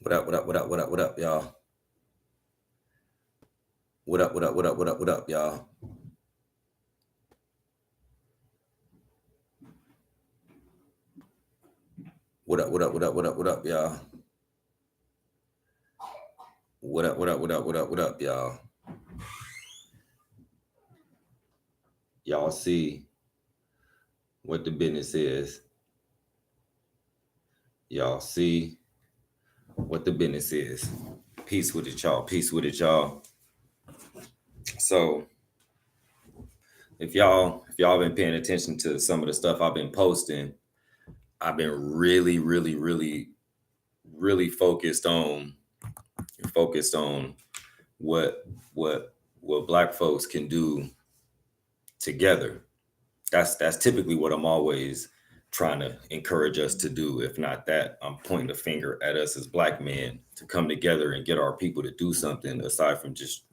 What up, what up, what up, what up, what up, y'all? What up, what up, what up, what up, what up, y'all? What up, what up, what up, what up, what up, y'all? What up, what up, what up, what up, what up, y'all? Y'all see what the business is. Y'all see what the business is. Peace with it, y'all. Peace with it, y'all. So if y'all been paying attention to some of the stuff I've been posting, I've been really focused on what what what black folks can do together. That's typically what I'm always trying to encourage us to do. If not that, I'm pointing a finger at us as black men to come together and get our people to do something aside from just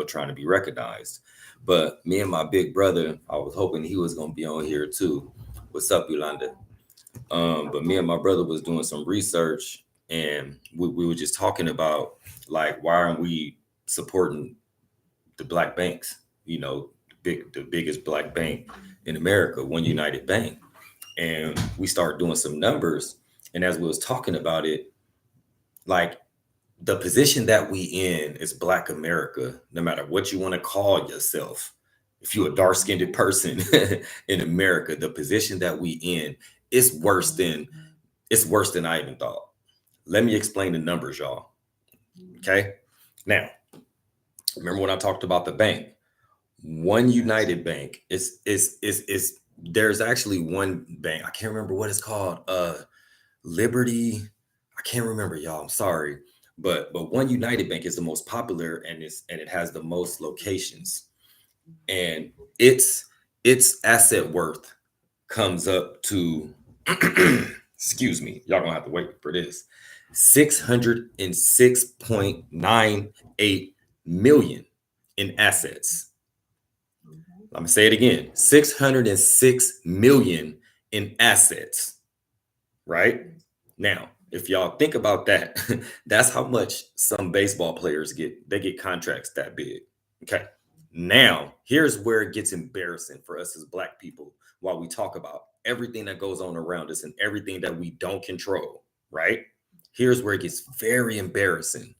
trying to be recognized. But me and my big brother, I was hoping he was gonna be on here too. What's up, Yolanda? But me and my brother was doing some research, and we were just talking about, like, why aren't we supporting the black banks? The biggest black bank in America, OneUnited Bank. And we started doing some numbers. And as we was talking about it, like, the position that we in is black America, no matter what you want to call yourself. If you're a dark-skinned person in America, the position that we in is worse than I even thought. Let me explain the numbers, y'all. Okay. Now, remember when I talked about the bank? OneUnited Bank is there's actually one bank. I can't remember what it's called. Liberty. I can't remember, y'all. I'm sorry. But OneUnited Bank is the most popular, and it has the most locations. And its asset worth comes up to excuse me, y'all gonna have to wait for this. 606.98 million in assets. I'm gonna say it again. 606 million in assets. Right? Now, if y'all think about that, that's how much some baseball players get. They get contracts that big. Okay. Now, here's where it gets embarrassing for us as black people while we talk about everything that goes on around us and everything that we don't control, right? Here's where it gets very embarrassing.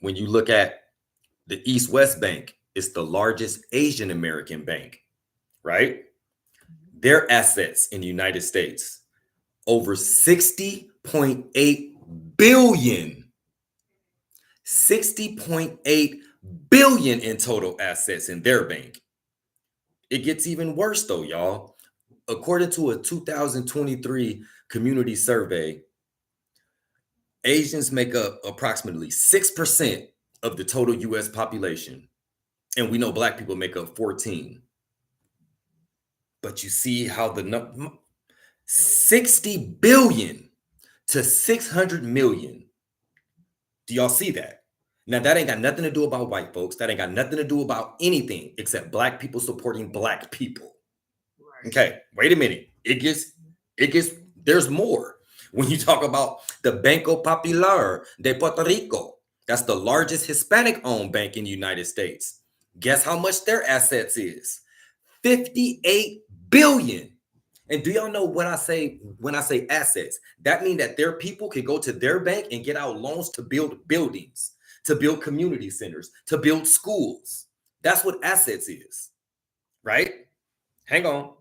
When you look at the East West Bank, it's the largest Asian-American bank, right? Their assets in the United States, over 60.8 billion. 60.8 billion in total assets in their bank. It gets even worse though, y'all. According to a 2023 community survey, Asians make up approximately 6% of the total US population. And we know black people make up 14. But you see how the 60 billion to 600 million. Do y'all see that? Now, that ain't got nothing to do about white folks. That ain't got nothing to do about anything except black people supporting black people. Right. Okay, wait a minute. There's more. When you talk about the Banco Popular de Puerto Rico, that's the largest Hispanic-owned bank in the United States. Guess how much their assets is? 58 billion. And do y'all know what I say when I say assets? That means that their people can go to their bank and get out loans to build buildings, to build community centers, to build schools. That's what assets is, right? Hang on.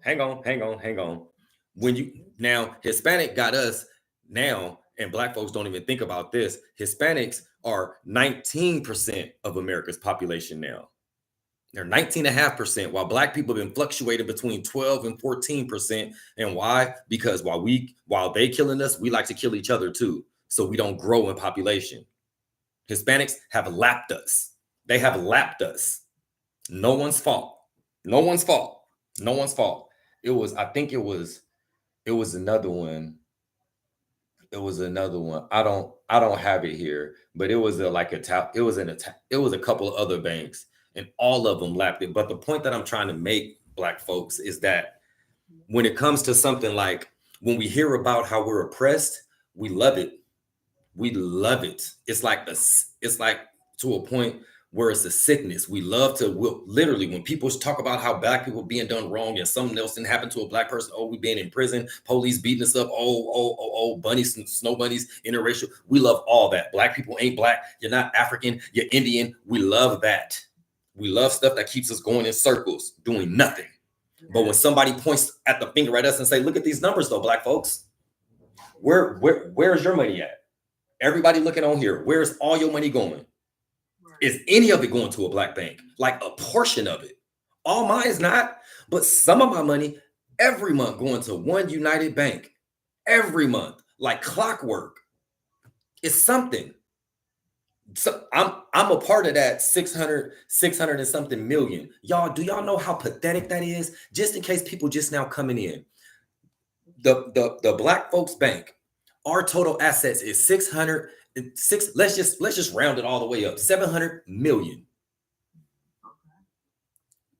Now, Hispanic got us now, and black folks don't even think about this. Hispanics are 19% of America's population now. They're 19.5%, while black people have been fluctuating between 12 and 14%. And why? Because while they killing us, we like to kill each other too, so we don't grow in population. Hispanics have lapped us. They have lapped us. No one's fault. I think it was another one. I don't have it here, but it was it was a couple of other banks, and all of them lapped it. But the point that I'm trying to make, black folks, is that when it comes to something like, when we hear about how we're oppressed, we love it. We love it. It's like to a point where it's a sickness. We love to literally when people talk about how black people being done wrong and something else didn't happen to a black person. Oh, we being in prison, police beating us up. Bunnies, snow bunnies, interracial. We love all that. Black people ain't black. You're not African. You're Indian. We love that. We love stuff that keeps us going in circles, doing nothing. But when somebody points at the finger at us and say, "Look at these numbers, though, black folks. Where's your money at? Everybody looking on here. Where's all your money going? Is any of it going to a black bank? Like a portion of it? All mine is not, but some of my money every month going to OneUnited Bank every month, like clockwork. It's something. So I'm a part of that 600 and something million. Y'all, do y'all know how pathetic that is? Just in case people just now coming in, the Black Folks Bank, our total assets is 606. Let's just round it all the way up. 700 million.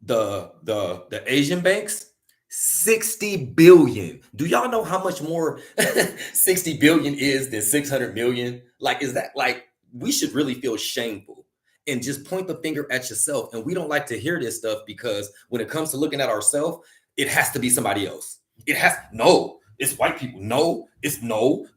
The Asian banks, 60 billion. Do y'all know how much more 60 billion is than 600 million? Like, is that like, we should really feel shameful and just point the finger at yourself. And we don't like to hear this stuff because when it comes to looking at ourselves, it has to be somebody else. It's white people. It's because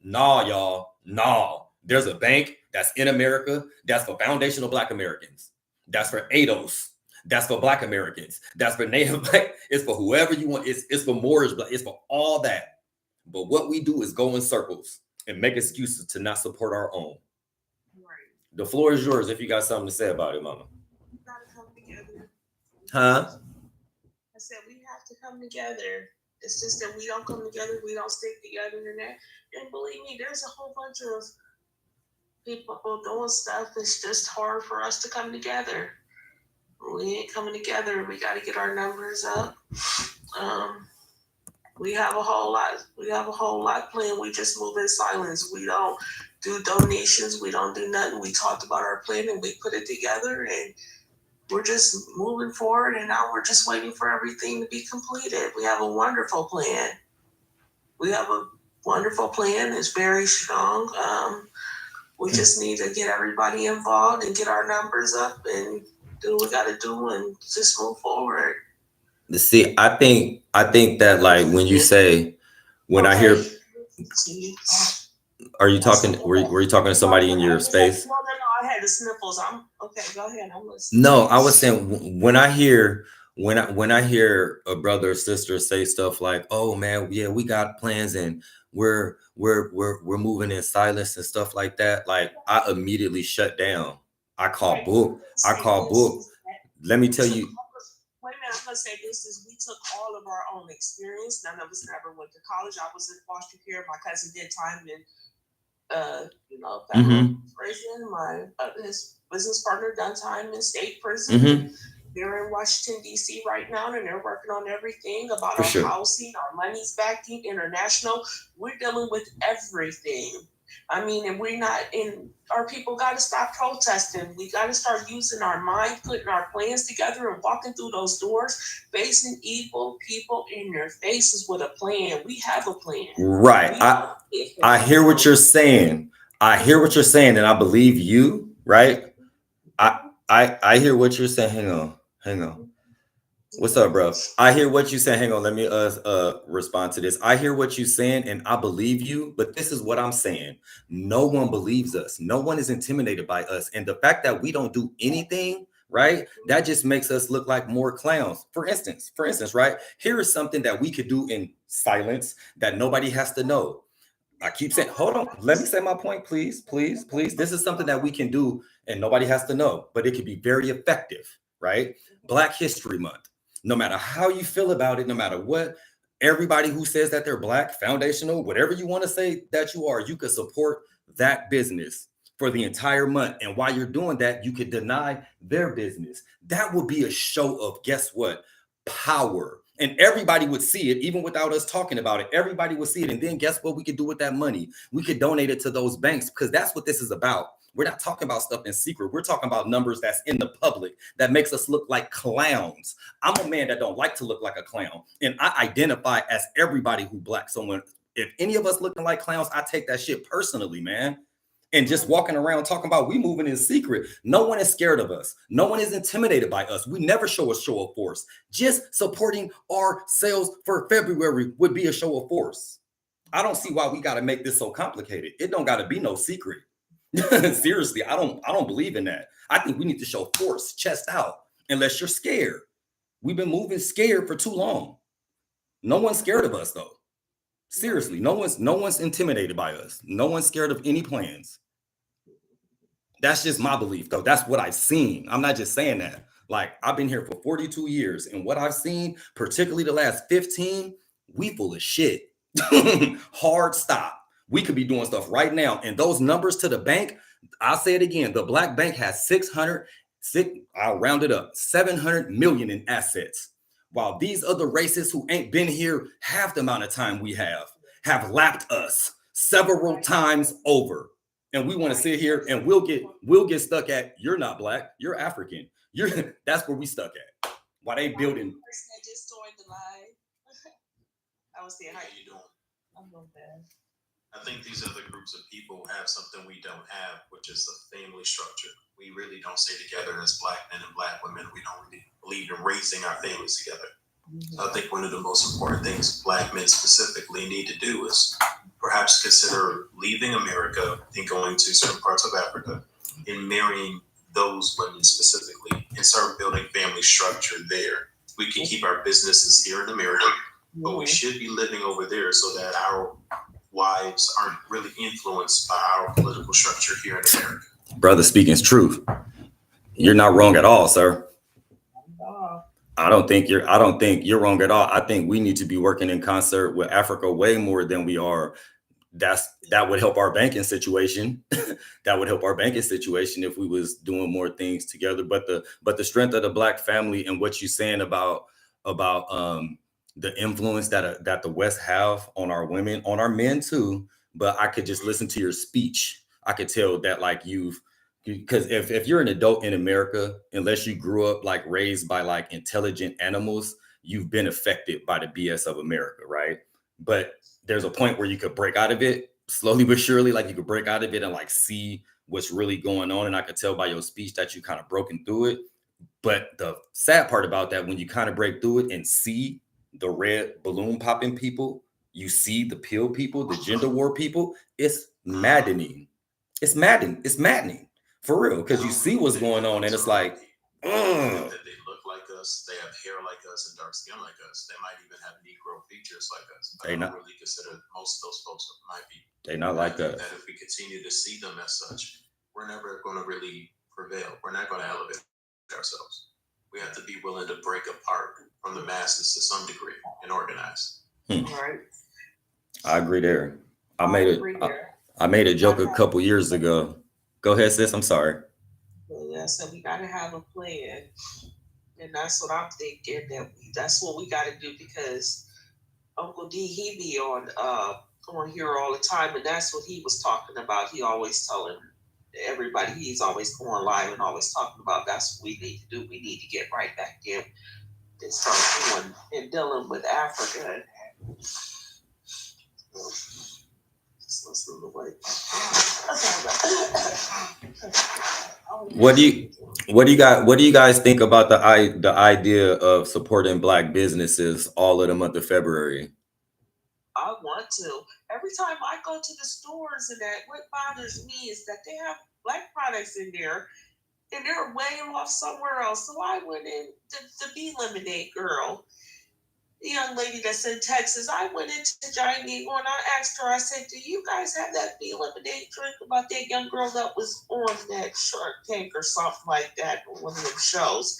nah, y'all. Nah. There's a bank that's in America. That's for foundational Black Americans. That's for ADOS. That's for Black Americans. That's for Native Black. It's for whoever you want. It's for Moorish Black. It's for all that. But what we do is go in circles and make excuses to not support our own. Right. The floor is yours if you got something to say about it, Mama. We gotta come together. Huh? I said we have to come together. It's just that we don't come together, we don't stick together in that. And believe me, there's a whole bunch of people doing stuff. It's just hard for us to come together. We ain't coming together. We got to get our numbers up. We have a whole lot planned. We just move in silence. We don't do donations. We don't do nothing. We talked about our plan and we put it together and we're just moving forward. And now we're just waiting for everything to be completed. We have a wonderful plan. It's very strong. We just need to get everybody involved and get our numbers up and do what we got to do and just move forward. See, I think that like when you say, when I hear, are you talking, were you talking to somebody in your space? No, I had the sniffles. Okay, go ahead. I'm listening. No, I was saying when I hear a brother or sister say stuff like, "Oh man, yeah, we got plans and we're moving in silence and stuff like that," like I immediately shut down. I call book. Let me tell you. Wait a minute, I'm gonna say this is we took all of our own experience. None of us never went to college. I was in foster care. My cousin did time in federal prison. His business partner done time in state prison. They're in Washington, D.C. right now, and they're working on everything about our housing, our money's backing, international. We're dealing with everything. I mean, and we're not in, our people got to stop protesting. We got to start using our mind, putting our plans together and walking through those doors, facing evil people in their faces with a plan. We have a plan. Right. I hear what you're saying. And I believe you, right? I hear what you're saying. Hang on. What's up, bro? I hear what you're saying. Hang on. Let me respond to this. I hear what you're saying and I believe you, but this is what I'm saying. No one believes us. No one is intimidated by us. And the fact that we don't do anything, right? That just makes us look like more clowns. For instance, right? Here is something that we could do in silence that nobody has to know. I keep saying, hold on, let me say my point, please. This is something that we can do and nobody has to know, but it could be very effective, right? Black History Month. No matter how you feel about it, no matter what, everybody who says that they're Black, foundational, whatever you want to say that you are, you could support that business for the entire month. And while you're doing that, you could deny their business. That would be a show of, guess what? Power. And everybody would see it, even without us talking about it. Everybody would see it. And then guess what we could do with that money? We could donate it to those banks because that's what this is about. We're not talking about stuff in secret. We're talking about numbers that's in the public that makes us look like clowns. I'm a man that don't like to look like a clown. And I identify as everybody who Black someone If any of us looking like clowns, I take that shit personally, man. And just walking around talking about we moving in secret. No one is scared of us. No one is intimidated by us. We never show a show of force. Just supporting our sales for February would be a show of force. I don't see why we got to make this so complicated. It don't got to be no secret. Seriously, I don't believe in that. I think we need to show force, chest out, unless you're scared. We've been moving scared for too long. No one's scared of us though. Seriously, no one's intimidated by us. No one's scared of any plans. That's just my belief, though. That's what I've seen. I'm not just saying that. Like, I've been here for 42 years, and what I've seen, particularly the last 15, we full of shit. Hard stop. We could be doing stuff right now. And those numbers to the bank, I'll say it again. The Black Bank has I'll round it up, 700 million in assets. While these other races who ain't been here half the amount of time we have lapped us several times over. And we want to sit here and we'll get stuck at, you're not Black, you're African. That's where we stuck at. Why they building? Person that just joined the live. I was saying, how you doing? I'm doing bad. I think these other groups of people have something we don't have, which is the family structure. We really don't stay together as Black men and Black women. We don't really believe in raising our families together. Mm-hmm. I think one of the most important things Black men specifically need to do is perhaps consider leaving America and going to certain parts of Africa and marrying those women specifically and start building family structure there. We can keep our businesses here in America, but we should be living over there so that our wives aren't really influenced by our political structure here in America. Brother speaking truth. You're not wrong at all, sir. I don't think you're wrong at all. I think we need to be working in concert with Africa way more than we are. That would help our banking situation. That would help our banking situation if we was doing more things together. But the strength of the Black family and what you're saying about the influence that the West have on our women, on our men too. But I could just listen to your speech. I could tell that like because if you're an adult in America, unless you grew up like raised by like intelligent animals, you've been affected by the BS of America, right? But there's a point where you could break out of it slowly but surely, like you could break out of it and like see what's really going on. And I could tell by your speech that you kind of broken through it. But the sad part about that, when you kind of break through it and see the red balloon popping people, you see the pill people, the gender war people, it's maddening. It's maddening for real, because you see what's going on and it's like, that they look like us, they have hair like us and dark skin like us. They might even have Negro features like us. But I don't really consider most of those folks might be. They're not like us. That if we continue to see them as such, we're never going to really prevail. We're not going to elevate ourselves. We have to be willing to break apart from the masses to some degree and organize. Right. I agree there. I made a joke a couple years ago. Go ahead, sis. I'm sorry. Yeah, so we got to have a plan. And that's what I'm thinking, that's what we got to do, because Uncle D, he be on here all the time, and that's what he was talking about. He always telling everybody, he's always going live and always talking about that's what we need to do. We need to get right back in and start doing and dealing with Africa. What do you guys think about the idea of supporting Black businesses all of the month of February? I want to. Every time I go to the stores and that, what bothers me is that they have Black products in there and they're way off somewhere else. So I went in the Bee Lemonade girl, the young lady that's in Texas. I went into Giant Eagle and I asked her, I said, do you guys have that Bee Lemonade drink about that young girl that was on that Shark Tank or something like that, or one of them shows?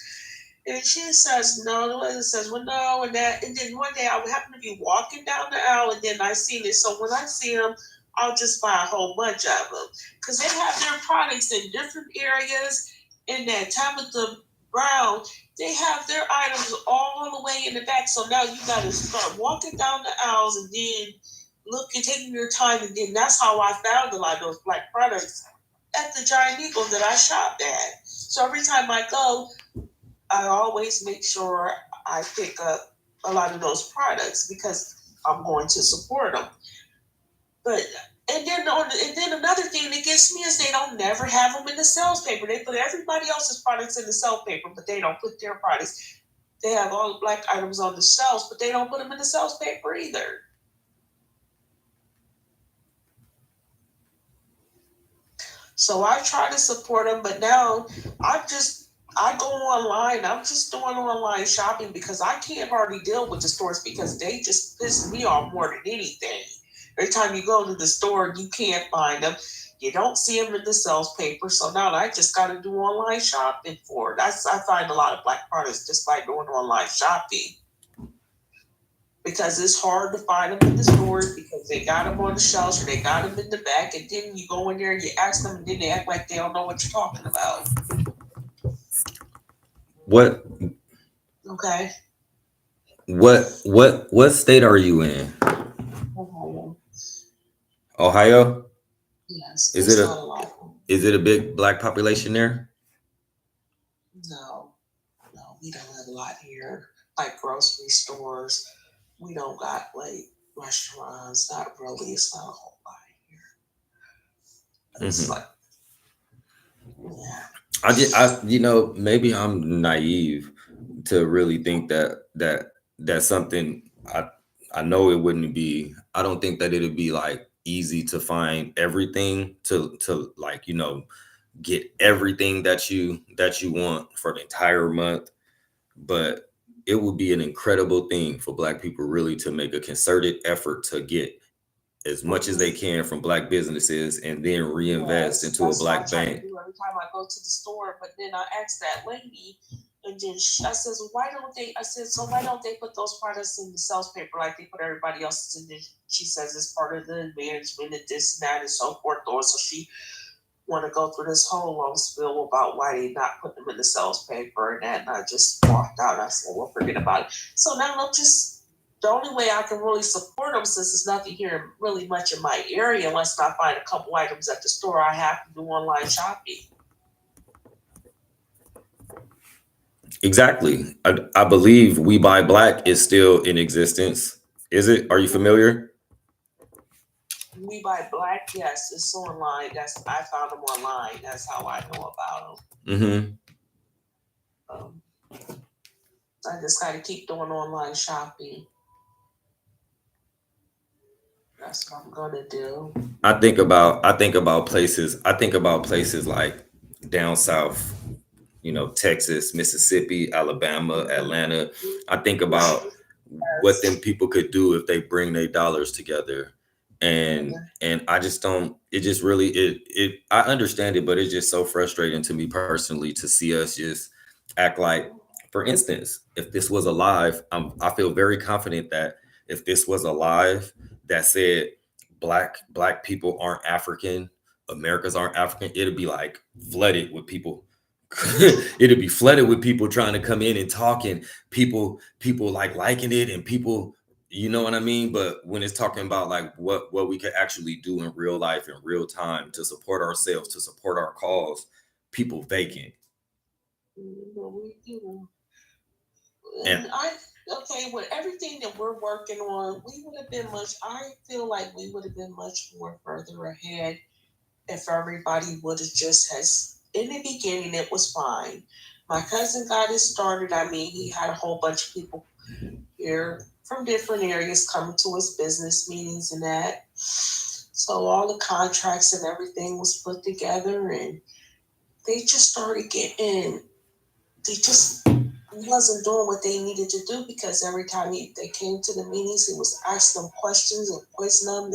And she says, no. The lady says, well, no, and that. And then one day I would happen to be walking down the aisle and then I seen it. So when I see them, I'll just buy a whole bunch of them. Because they have their products in different areas. In that Tabitha Brown, they have their items all the way in the back. So now you got to start walking down the aisles and then look and taking your time. And then that's how I found a lot of those Black products at the Giant Eagle that I shopped at. So every time I go, I always make sure I pick up a lot of those products because I'm going to support them. But and then another thing that gets me is they don't never have them in the sales paper. They put everybody else's products in the sales paper, but they don't put their products. They have all the black items on the shelves, but they don't put them in the sales paper either. So I try to support them, but now I go online. I'm just doing online shopping because I can't hardly deal with the stores because they just piss me off more than anything. Every time you go to the store, you can't find them. You don't see them in the sales paper. So now I just got to do online shopping for it. I find a lot of black products just by doing online shopping because it's hard to find them in the stores because they got them on the shelves or they got them in the back. And then you go in there and you ask them and then they act like they don't know what you're talking about. What? Okay. What state are you in? Ohio. Ohio? Yes. Is it a big black population there? No, we don't have a lot here. Like grocery stores, we don't got like restaurants. Not really. It's not a whole lot here. It's like, yeah. Maybe I'm naive to really think that's something I know it wouldn't be. I don't think that it'd be like easy to find everything to like, get everything that you want for the entire month. But it would be an incredible thing for black people really to make a concerted effort to get as much as they can from black businesses and then reinvest into a black bank. Every time I go to the store, but then I asked that lady, and then I says, why don't they put those products in the sales paper like they put everybody else's in? She says it's part of the management and this and that and so forth. So she want to go through this whole long spiel about why they not put them in the sales paper and that, and I just walked out. I said, well, forget about it. So now I'm just. The only way I can really support them, since there's nothing here really much in my area, unless I find a couple items at the store, I have to do online shopping. Exactly. I believe We Buy Black is still in existence. Is it? Are you familiar? We Buy Black, yes, it's online. I found them online. That's how I know about them. I just got to keep doing online shopping. That's what I'm gonna do. I think about places like down south, Texas, Mississippi, Alabama, Atlanta. I think about what them people could do if they bring their dollars together. And I just don't, it just really, I understand it, but it's just so frustrating to me personally to see us just act like, for instance, if this was alive, I feel very confident that if this was alive that said black people aren't African, Americans aren't African, it'd be like flooded with people. It'd be flooded with people trying to come in and talk, and people like liking it, and people, you know what I mean? But when it's talking about like what we could actually do in real life, in real time, to support ourselves, to support our cause, people vacant. And with everything that we're working on, I feel like we would have been much more further ahead if everybody would have in the beginning, it was fine. My cousin got it started. I mean, he had a whole bunch of people here from different areas coming to his business meetings and that. So all the contracts and everything was put together, and they just started they just wasn't doing what they needed to do, because every time they came to the meetings, he was asking them questions and quizzing them,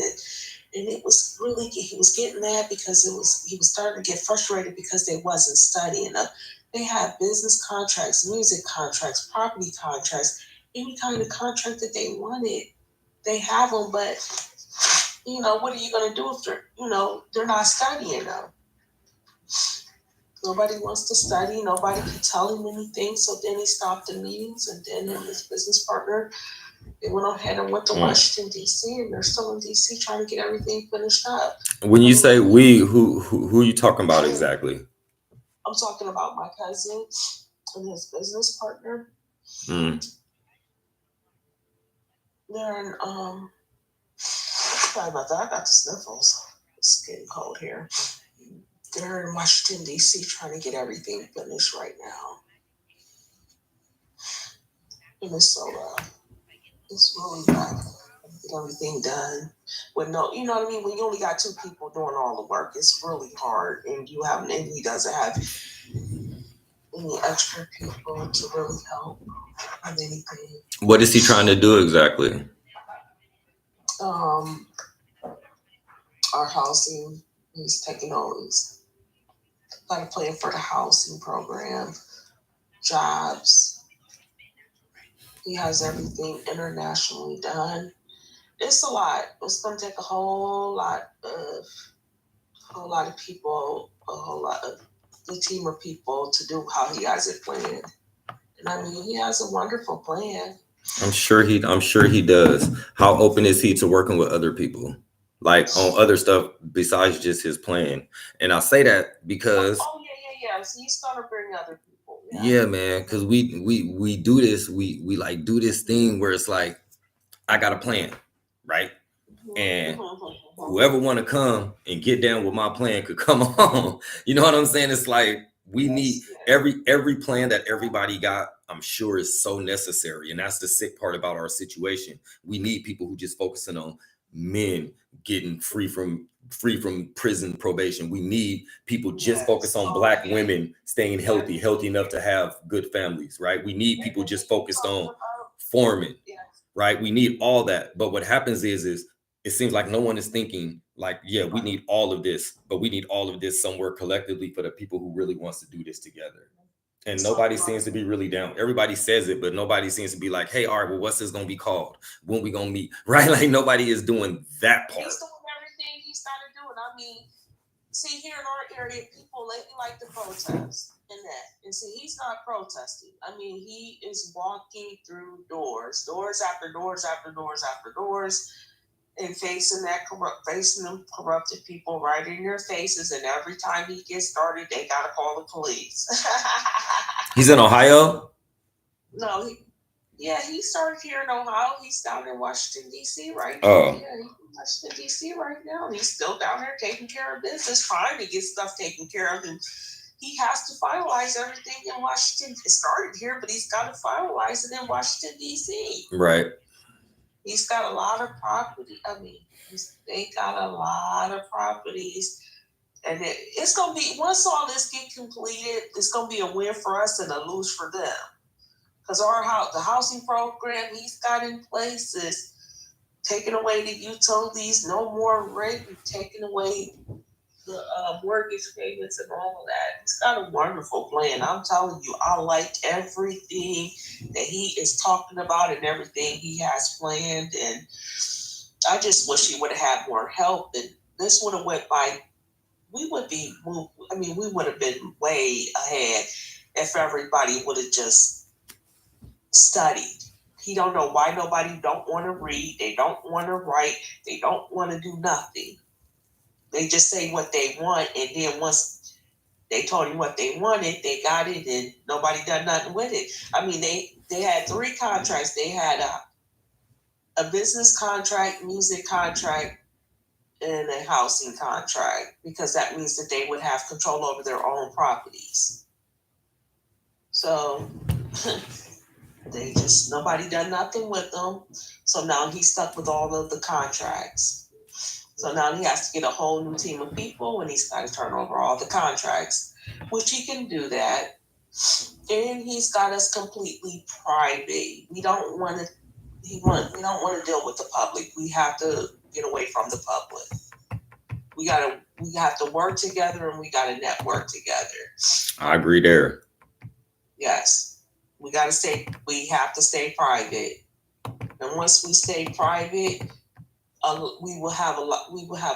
and it was really, he was getting mad because he was starting to get frustrated because they wasn't studying them. They had business contracts, music contracts, property contracts, any kind of contract that they wanted, they have them. But what are you going to do if they're not studying them? Nobody wants to study. Nobody can tell him anything. So then he stopped the meetings, and then him and his business partner, they went ahead and went to Washington, D.C., and they're still in D.C. trying to get everything finished up. When you say we, who are you talking about exactly? I'm talking about my cousin and his business partner. They're in Sorry about that. I got the sniffles. It's getting cold here. They're in Washington, D.C. trying to get everything finished right now. Minnesota. It's really bad. Get everything done. With no, you know what I mean? When you only got two people doing all the work, it's really hard. And he doesn't have any extra people to really help with anything. What is he trying to do exactly? Our housing, he's taking over. He's got a plan for the housing program, jobs. He has everything internationally done. It's a lot. It's going to take a whole lot of people, a whole lot of the team of people to do how he has it planned. And I mean, he has a wonderful plan. I'm sure he does. How open is he to working with other people? Like on other stuff besides just his plan. And I say that because yeah. So he's gonna bring other people. Yeah, man, because we do this, we like do this thing where it's like, I got a plan, right? And whoever want to come and get down with my plan could come on. You know what I'm saying? It's like we need every plan that everybody got, I'm sure is so necessary. And that's the sick part about our situation. We need people who just focusing on men getting free from prison probation. We need people just focus on Black women staying healthy enough to have good families, right? We need people just focused on forming, right? We need all that. But what happens is it seems like no one is thinking like, yeah, we need all of this, but we need all of this somewhere collectively for the people who really wants to do this together. And nobody seems to be really down. Everybody says it, but nobody seems to be like, hey, all right, well, what's this going to be called? When we going to meet? Right? Like nobody is doing that part. He's doing everything he's got to do. And I mean, see, here in our area, people lately like to protest and that. And see, he's not protesting. I mean, he is walking through doors after doors after doors after doors, and facing them corrupted people right in their faces. And every time he gets started, they gotta call the police. He's in Ohio? No, he started here in Ohio. He's down in Washington, D.C. right now. Oh. Yeah, he's in Washington, D.C. right now. And he's still down there taking care of business, trying to get stuff taken care of. And he has to finalize everything in Washington. It started here, but he's got to finalize it in Washington, D.C. Right. He's got a lot of property. I mean, they got a lot of properties. And it's going to be, once all this get completed, it's going to be a win for us and a lose for them. Because the housing program he's got in place is taking away the utilities, no more rent, taking away the mortgage payments and all of that. He's got a wonderful plan. I'm telling you, I like everything that he is talking about and everything he has planned. And I just wish he would have had more help. And this would have went by. We would have been way ahead if everybody would have just studied. He don't know why nobody don't want to read. They don't want to write. They don't want to do nothing. They just say what they want, and then once they told him what they wanted, they got it, and nobody done nothing with it. I mean, they had 3 contracts. They had a business contract, music contract, and a housing contract, because that means that they would have control over their own properties. So nobody done nothing with them. So now he's stuck with all of the contracts. So now he has to get a whole new team of people, and he's got to turn over all the contracts, which he can do that. And he's got us completely private. We don't want to deal with the public. We have to get away from the public. We have to work together, and we got to network together. I agree there. Yes, we have to stay private. And once we stay private, we will have a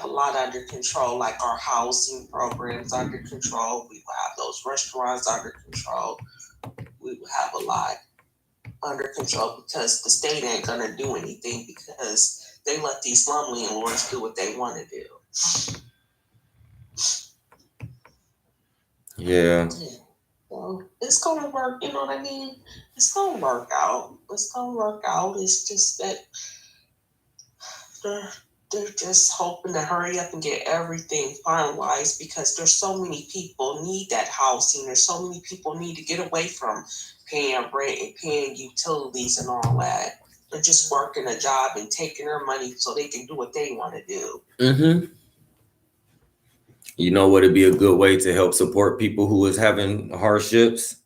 lot under control, like our housing programs under control. We will have those restaurants under control. We will have a lot under control, because the state ain't gonna do anything, because they let these slum landlords do what they want to do. Yeah. So it's gonna work. You know what I mean? It's gonna work out. It's just that they're just hoping to hurry up and get everything finalized because there's so many people need that housing. There's so many people need to get away from paying rent and paying utilities and all that. They're just working a job and taking their money so they can do what they want to do. Mm-hmm. You know what would be a good way to help support people who is having hardships?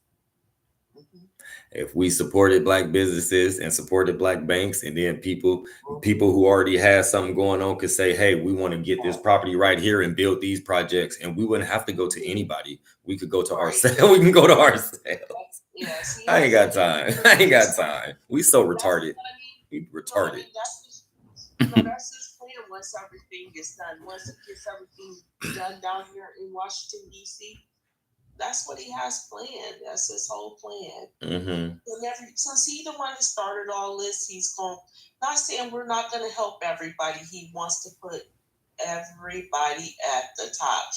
If we supported Black businesses and supported Black banks, and then people who already have something going on could say, hey, we want to get this property right here and build these projects, and we wouldn't have to go to anybody. We could go to ourselves. We can go to ourselves. Yes, I ain't got time. I ain't got time. We so retarded. We retarded. That's his plan once everything gets done. Once he gets everything done down here in Washington, D.C., that's what he has planned. That's his whole plan. Mm-hmm. Since he's the one that started all this, he's going, not saying we're not going to help everybody. He wants to put everybody at the top.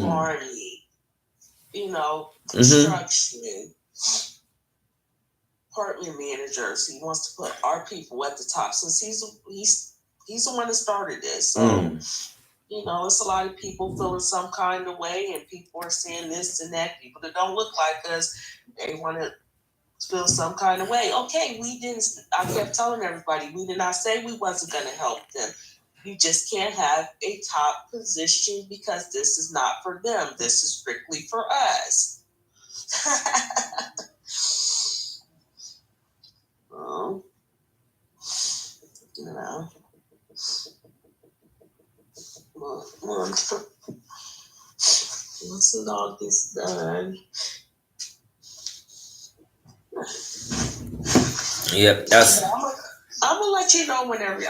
Farming, construction, apartment managers. He wants to put our people at the top since he's the one that started this. So, it's a lot of people feeling some kind of way, and people are saying this and that. People that don't look like us, they want to feel some kind of way. Okay, I kept telling everybody, we did not say we wasn't going to help them. You just can't have a top position because this is not for them. This is strictly for us. Once it all gets done. Yep, that's. I'm gonna let you know when they're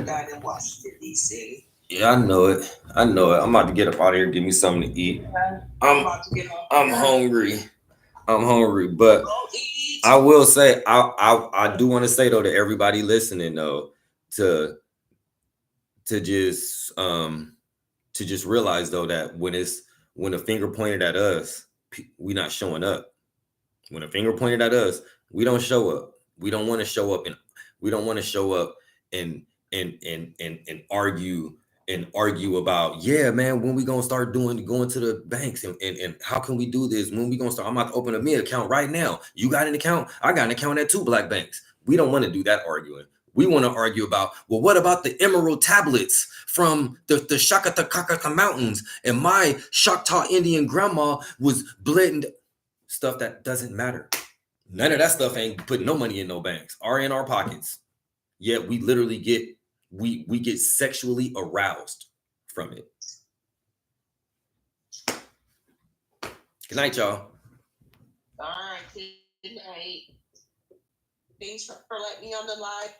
done in Washington D.C. Yeah, I know it. I'm about to get up out of here, give me something to eat. I'm hungry. I'm hungry, but I will say, I do want to say though to everybody listening though, to just realize though that when a finger pointed at us, we not showing up. When a finger pointed at us, we don't show up. We don't want to show up, and we don't want to show up and argue about, yeah, man, when we gonna start going to the banks and how can we do this? When we gonna start? I'm about to open a me account right now. You got an account? I got an account at 2 Black banks. We don't want to do that arguing. We want to argue about, well, what about the emerald tablets from the Shakatakakaka mountains? And my Choctaw Indian grandma was blending stuff that doesn't matter. None of that stuff ain't putting no money in no banks or in our pockets. Yet we literally get we get sexually aroused from it. Good night, y'all. All right, good night. Thanks for letting me on the live.